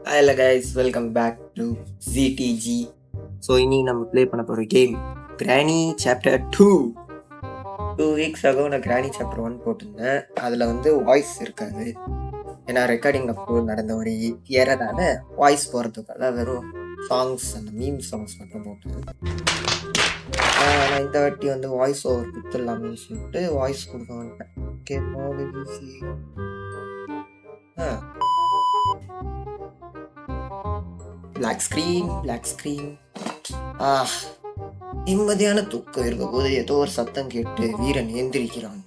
Hello guys, welcome back to ZTG. So இன்னைக்கு நம்ம play பண்ண போகிற கேம் கிராணி சாப்டர் 2. 2 வீக்ஸ் ஆகும் நான் கிராணி சாப்டர் 1 போட்டிருந்தேன். அதில் வந்து வாய்ஸ் இருக்காது, ஏன்னா ரெக்கார்டிங் அப்போ நடந்த ஒரு ஏறதால வாய்ஸ் போகிறதுக்காக வெறும் சாங்ஸ், அந்த மீம் சாங்ஸ் மட்டும் போட்டேன். நான் இந்த வாட்டி வந்து வாய்ஸ் ஓவர் கொடுத்துடலாம்னு சொல்லிட்டு வாய்ஸ் கொடுக்க வந்துட்டேன். Okay, black screen. நிம்மதியான தூக்கம் இருக்க போது ஏதோ ஒரு சத்தம் கேட்டு வீரன் எந்திரிக்கிறான்.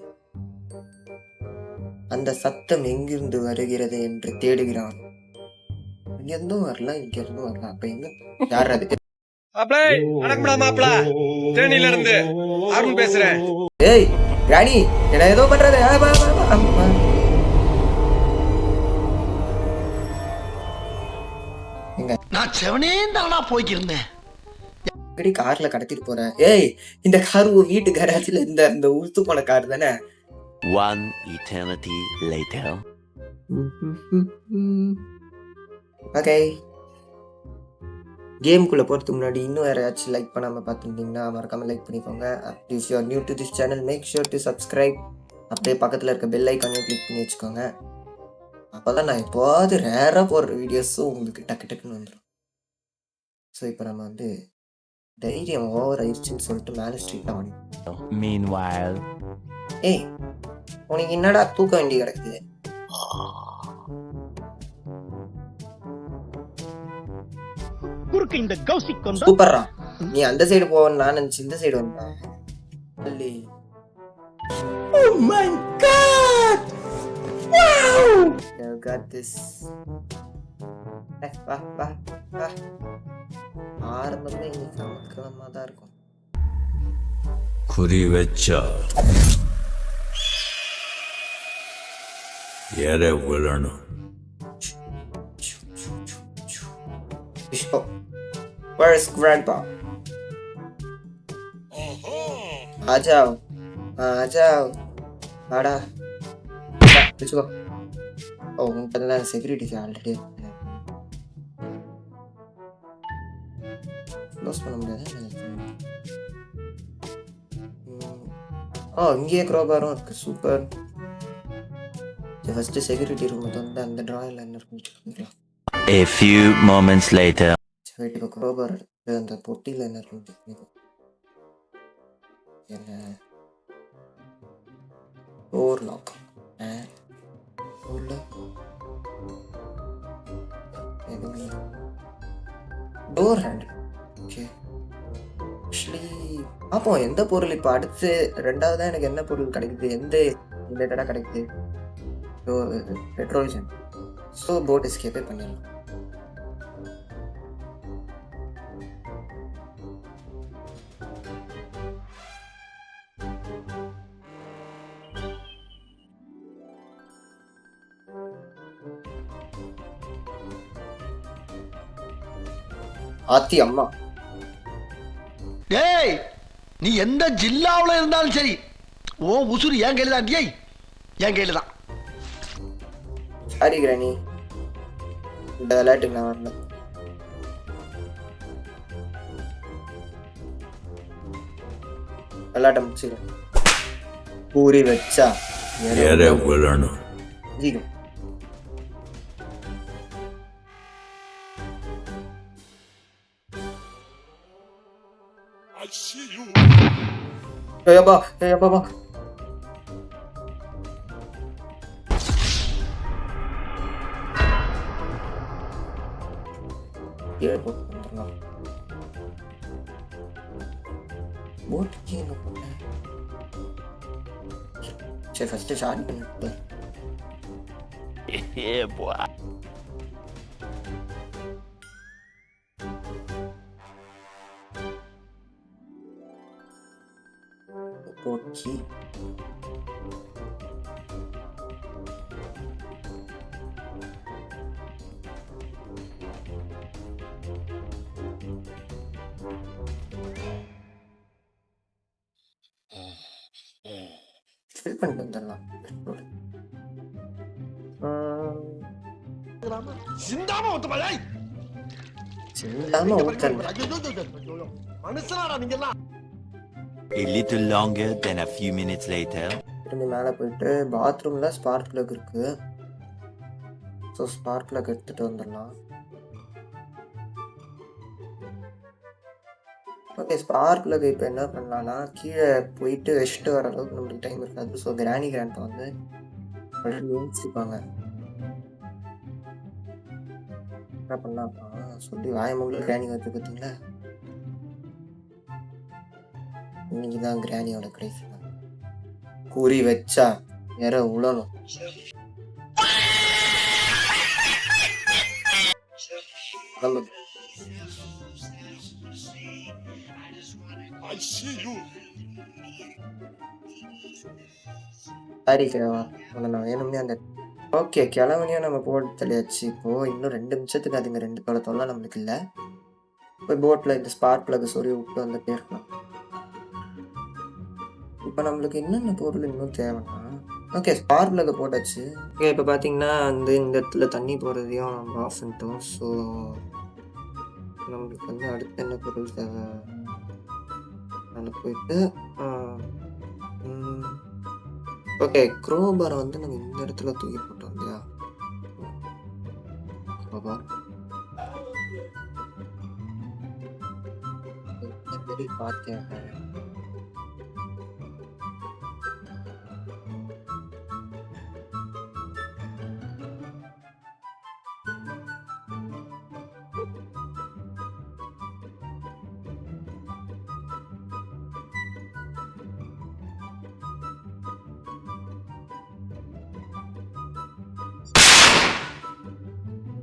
அந்த சத்தம் எங்கிருந்து வருகிறது என்று தேடுகிறான். இங்கிருந்தும் வரல, இங்கிருந்தும் வரல. அப்ப எங்க யார் அது? ஏய் ராணி, என்ன ஏதோ பண்றது? நான் செவனே தானா போய்க்கிருந்தேன். கார்ல கடத்திட்டு போறேன். ஏய், இந்த கார் உன் வீட்டு கராஜ்ல இந்த உளுத்து போன கார் தானே? One eternity later. ஓகே, கேமுக்குள்ள போறதுக்கு முன்னாடி இன்னும் யாராச்சும் லைக் பண்ணாம பார்த்துருந்தீங்கன்னா மறக்காம லைக் பண்ணிக்கோங்க. If you are new to this channel, make sure to subscribe. அப்படியே பக்கத்தில் இருக்க பெல் ஐக்கானையும் கிளிக் பண்ணி வச்சுக்கோங்க. அப்போதான் நான் எப்போது ரேராக போடுற வீடியோஸும் உங்களுக்கு டக்கு டக்குன்னு வந்துடும். ஸோ இப்போ நம்ம வந்து தைரியம் ஓவர் ஆயிடுச்சுன்னு சொல்லிட்டு மேலே ஸ்ட்ரீட்ல வாங்க. Meanwhile, ஏய், உனக்கு என்னடா தூக்க வேண்டி கிடக்குது? இந்த கௌசிக் சூப்பர்ரா, நீ அந்த சைடு போவன்னு நான் நினைச்சு இந்த சைடு வந்தேன். Oh my god! Wow! You got this. வா. ஆரம்பமே இன்னைக்கு சமக்கிழமா தான் இருக்கும். குறி வச்சா எற விழணும். Where is Grandpa? आजाओ. வாடா. வச்சுக்கோ. ஓ, உங்கள்கிட்ட செக்யூரிட்டி ஆல்ரெடி க்ளோஸ் பண்ண முடியாது. இங்கேயே க்ரோபாரும் இருக்கு. சூப்பர். ஃபர்ஸ்ட் செக்யூரிட்டி ரூம் வந்து அந்த டிராயில என்ன இருக்குன்னு a few moments later. வீட்டுக்கு க்ரோபார் எடுத்து அந்த பொட்டியில் என்ன இருக்கு? என்ன door lock. Door handle. Okay, actually பார்ப்போம் எந்த பொருள் இப்போ அடுத்து ரெண்டாவதாக எனக்கு என்ன பொருள் கிடைக்குது, எந்த ரிலேட்டடாக கிடைக்குது. பெட்ரோலிஜன். ஸோ போட் எஸ்கேப்பே பண்ணிடலாம். ஆத்தி அம்மா, டேய், நீ எந்த ஜில்லாவுல இருந்தாலும் சரி, ஓ உசுறு என் கையில தான். டேய், என் கையில தான். சாரி கிராணி, இந்த விளையாட்டுக்கு நான் வரல. விளையாட்ட முடிச்சுக்கிறேன். பூரி வச்சா எற விழணும். ஜீகம். ஏப்பா. போட்டுக்கு எங்க போட்டேன்? சரி, ஃபர்ஸ்ட் ஷார்ட் பண்ணிட்டு Yeah, boy. போச்சு. ஃபில் பண்ணிட்டு வந்துடலாம். சிந்தாம ஒத்து பாய் சிந்தாம ஊத்தல். மனுஷனாடா நீங்க எல்லாம். A little longer than a few minutes later. திரும்பி மேலே போயிட்டு பாத்ரூமில் ஸ்பார்க் பிளக் இருக்கு. ஸோ ஸ்பார்க் பிளக் எடுத்துகிட்டு வந்துடலாம். ஓகே, ஸ்பார்க் பிளக் இப்போ என்ன பண்ணலான்னா கீழே போயிட்டு வச்சுட்டு வர அளவுக்கு நம்மளுக்கு டைம் இருக்காது. ஸோ கிராண்டி கிராண்ட் வந்து யோசிச்சுப்பாங்க என்ன பண்ணலாம்ப்பா சொல்லி வாயமூல கிராணி வந்து பார்த்தீங்களா, இன்னைக்கு தான் கிராணியோட கடைசி தான். குறி வச்சா வேற உழணும். கிளம்பு. சாரி கேவா, உன்னை நான் வேணும்னே அந்த ஓகே கிளம்புனையும் நம்ம போட்டு தள்ளியாச்சு. இப்போ இன்னும் 2 நிமிஷத்துக்கு அதுங்க 2 தொல்லை நம்மளுக்கு இல்லை. போய் போட்டில் இந்த ஸ்பார்க் பிளக் சொல்லி விட்டு வந்துட்டே இருக்கலாம். இப்போ நம்மளுக்கு என்னென்ன பொருள் இன்னும் தேவைன்னா ஓகே ஸ்பார்க் பிளக் போட்டாச்சு. ஓகே இப்போ பார்த்தீங்கன்னா வந்து இந்த இடத்துல தண்ணி போகிறதையும் நம்ம ஆஃப் பண்ணிட்டோம். ஸோ நம்மளுக்கு வந்து அடுத்து என்ன பொருள் தேவை, அதில் போயிட்டு ஓகே க்ரோபாரை வந்து நம்ம இந்த இடத்துல தூக்கி போட்டோம் இல்லையா, க்ரோபார் பார்த்தேன்.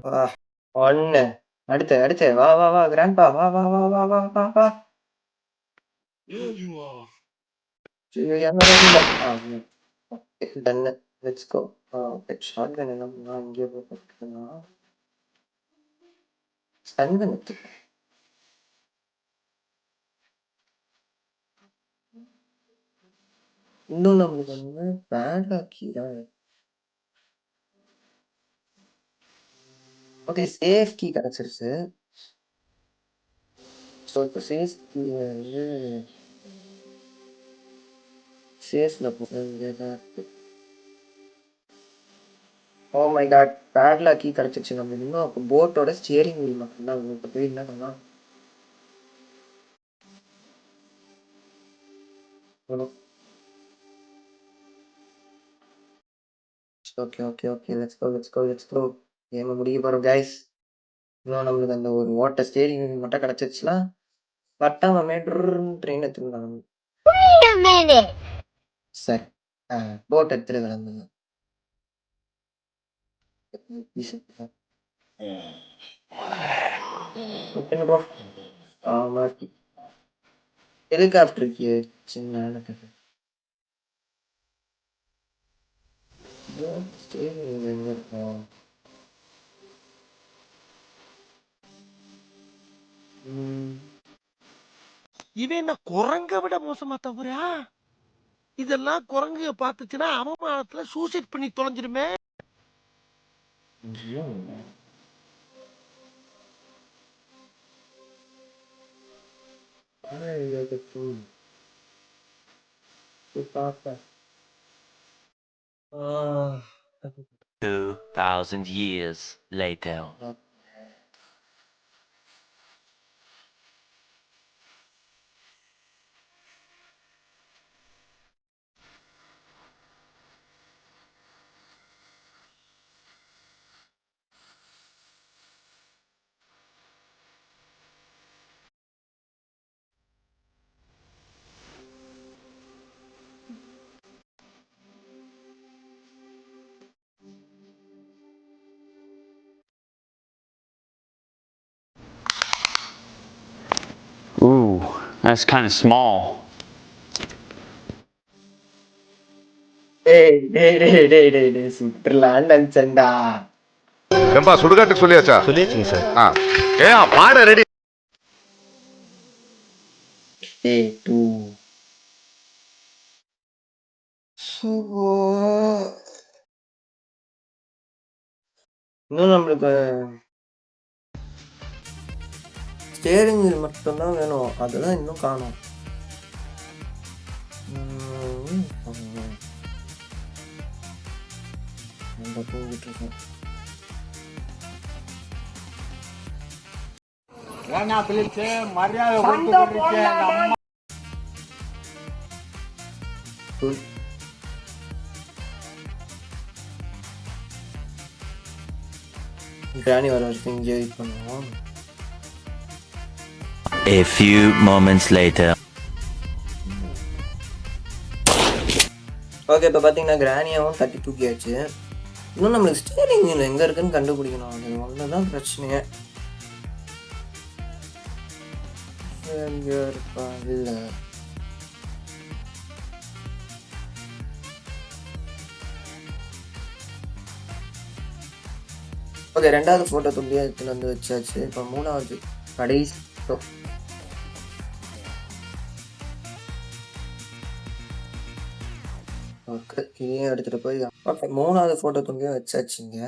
வா ஒன்று அடுத்து அடுத்து வா வா வா கிராண்ட்பா வா வா வா வா வா வா வா. டன்னு லெட்ஸ் கோ. ஷார்ட் கன் என்ன பண்ணா இங்கே போய் போட்டுருக்கா ஸ்டன் எடுத்து. இன்னும் நம்மளுக்கு வந்து பேடாக்கி தான். ஓகே சேஃப் கீ கிடச்சிருச்சு. ஸோ இப்போ சேஃப் கீ வந்து சேஃபில் போட்டு oh my god padlock key கிடச்சிருச்சு. நம்ம இன்னும் அப்போ போட்டோட ஸ்டியரிங் வீல் மட்டும்தான். இப்போ போய் என்ன பண்ணலாம், okay okay okay let's go let's go let's go. கேமை முடிக்க போகிறோம் கைஸ். இன்னும் நம்மளுக்கு அந்த ஒரு ஓட்ட ஸ்டேரிங் மட்டும் கிடச்சிருச்சுன்னா வட்டாம ட்ரெயின் எடுத்துருந்தாங்க. சரி போட் எடுத்துட்டு கிளம்புங்க. ஹெலிகாப்டருக்கு சின்ன ஸ்டேரிங் எங்க இருக்கும். இவன் என்ன குரங்க விட மோசமா தவறா? இதெல்லாம் குரங்கு பார்த்துச்சுன்னா அவமானத்துல சூசைட் பண்ணி தொலைஞ்சிருமே. பார்ப்பேன். 2,000 years later. Ooh, that's kind of small. டேய் டேய் டேய் டேய் டேய் டேய் சுற்றுலான்னு நினச்சேன்டா. ஏம்பா சுடுகாட்டுக்கு சொல்லியாச்சா? சொல்லியாச்சுங்க சார். ஏன் பாட ரெடி. டேய் டூ இன்னும் நம்மளுக்கு ஸ்டேரிங் வீல் மட்டும்தான் வேணும், அதுதான் இன்னும் காணும். நம்ம தூங்கிட்டு இருக்கோம். கிராணி வர வரைக்கும் இங்கே வெயிட் பண்ணுவோம். A few moments later. Okay, இப்போ பார்த்தீங்கன்னா கிராணியாவும் தட்டி தூக்கியாச்சு. இன்னும் நம்மளுக்கு ஸ்டேரிங் வீல் எங்கே இருக்குன்னு கண்டுபிடிக்கணும். அது ஒன்று தான் பிரச்சனையே. எங்கே இருக்கா? இல்லை, ஓகே, 2வது ஃபோட்டோ துண்டியாக எடுத்துன்னு வந்து வச்சாச்சு. இப்போ 3வது கடைசி photo. ஓகே, இதையும் எடுத்துகிட்டு போய் ஓகே 3வது ஃபோட்டோ துண்டியாக வச்சாச்சுங்க.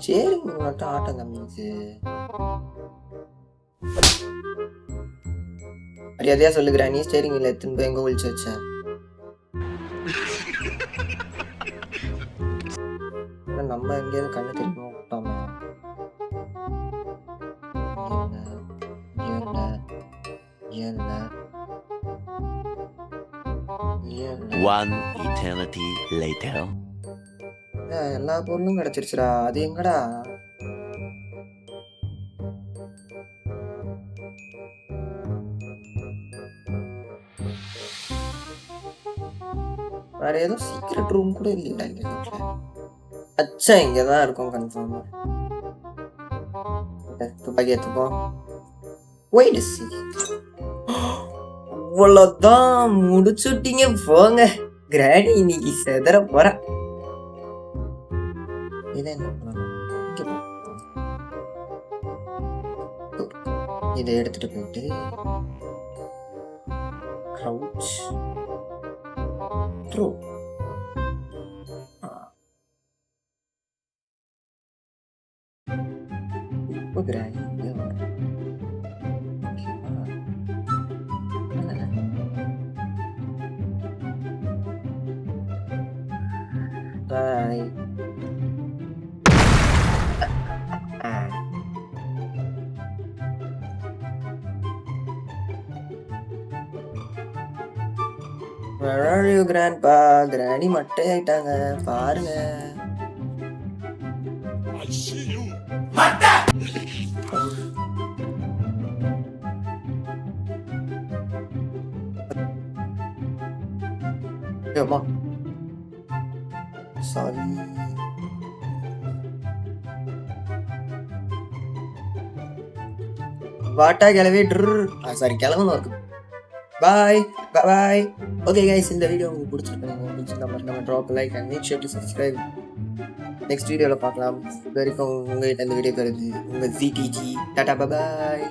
ஸ்டேரிங் மட்டும் ஆட்டம் கம்மிச்சு. மரியாதையா சொல்லுகிறேன், நீ ஸ்டேரிங் வீல் எடுத்துன்னு போய் எங்க ஒழிச்சு வச்ச? நம்ம எங்கேயாவது கண்ணு திரும்ப விட்டோமே. One eternity later. எல்லா பொருளும் கிடைச்சிருச்சுடா, அது எங்கடா? வேற ஏதோ சீக்ரெட் ரூம் கூட இல்லையா இந்த வீட்டுல? அச்சா, இங்கதான் இருக்கும் கன்ஃபார்மா. துப்பாக்கி எடுத்துப்போம். அவ்வளவுதான், முடிச்சுட்டீங்க போங்க. கிராணி இன்னைக்கு செதற போற. இதை எடுத்துட்டு போயிட்டு crouch throw. இப்போ கிராணி பாய். Where are you, grandpa? Granny மட்டை ஆயிட்டாங்க பாருங்க. அம்மா சாரி. வாட்டா கிளவி சாரி கிளம்பணும் இருக்கு. Bye bye. ஓகே கைஸ், இந்த வீடியோ உங்களுக்கு பிடிச்சிருக்கேன். Drop like and make sure to subscribe. Next வீடியோவில் பார்க்கலாம். இது வரைக்கும் உங்கள்கிட்ட இந்த வீடியோ தருது உங்கள் ZTG. டாடா பாய்.